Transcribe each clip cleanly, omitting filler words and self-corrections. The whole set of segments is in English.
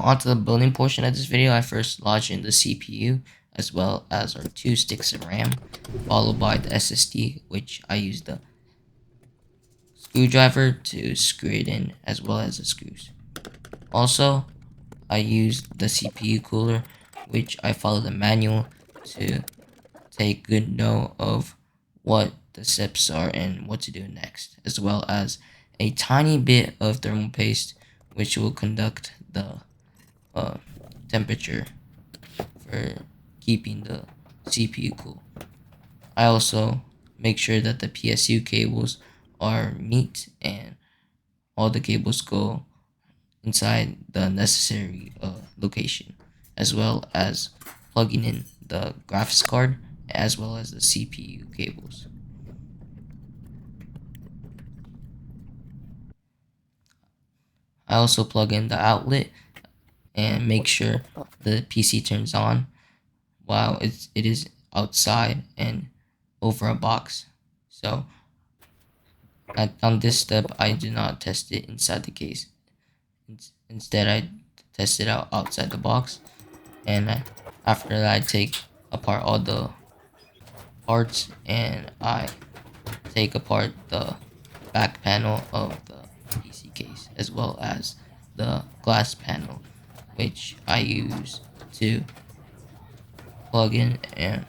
onto the building portion of this video, I first lodge in the CPU as well as our 2 sticks of RAM, followed by the SSD, which I use the screwdriver to screw it in as well as the screws. Also, I use the CPU cooler, which I follow the manual to take good note of what the steps are and what to do next, as well as a tiny bit of thermal paste, which will conduct the temperature for keeping the CPU cool. I also make sure that the PSU cables are neat and all the cables go inside the necessary location, as well as plugging in the graphics card as well as the CPU cables. I also plug in the outlet and make sure the PC turns on while it is outside and over a box. So on this step, I do not test it inside the case. Instead, I test it outside the box, and after that, I take apart all the parts and I take apart the back panel of the PC case as well as the glass panel, which I use to plug in and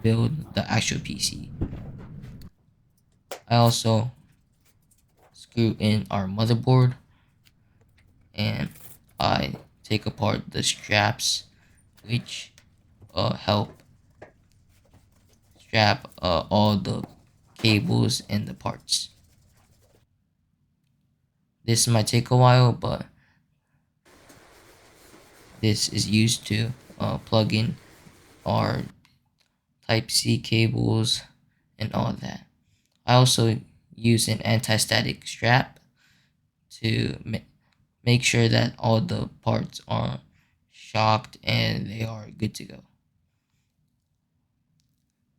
build the actual PC. I also screw in our motherboard and I take apart the straps, which help strap all the cables and the parts. This might take a while, but this is used to plug in our Type-C cables and all that. I also use an anti-static strap to make sure that all the parts are shocked and they are good to go.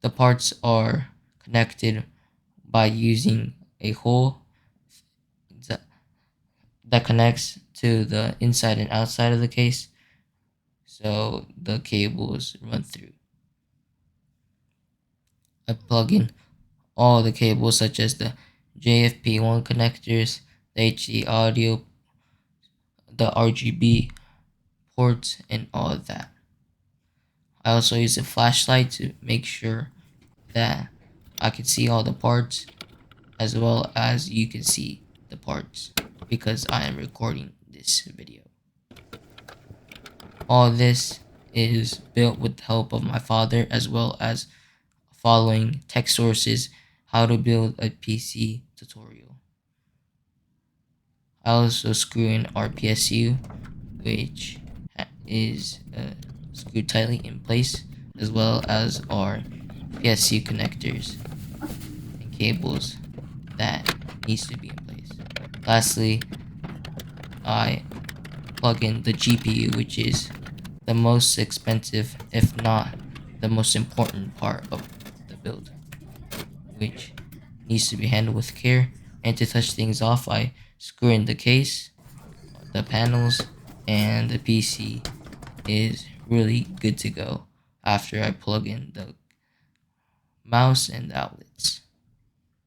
The parts are connected by using a hole that connects to the inside and outside of the case, so the cables run through. I plug in all the cables such as the JFP1 connectors, the HD audio, the RGB ports, and all of that. I also use a flashlight to make sure that I can see all the parts as well as you can see the parts because I am recording this video. All this is built with the help of my father as well as following tech sources how to build a PC tutorial. I also screw in our PSU, which is screwed tightly in place, as well as our PSU connectors and cables that needs to be in place. Lastly, I plug in the GPU, which is the most expensive, if not the most important part of the build, which needs to be handled with care. And to touch things off, I screw in the case, the panels, and the PC is really good to go after I plug in the mouse and the outlets.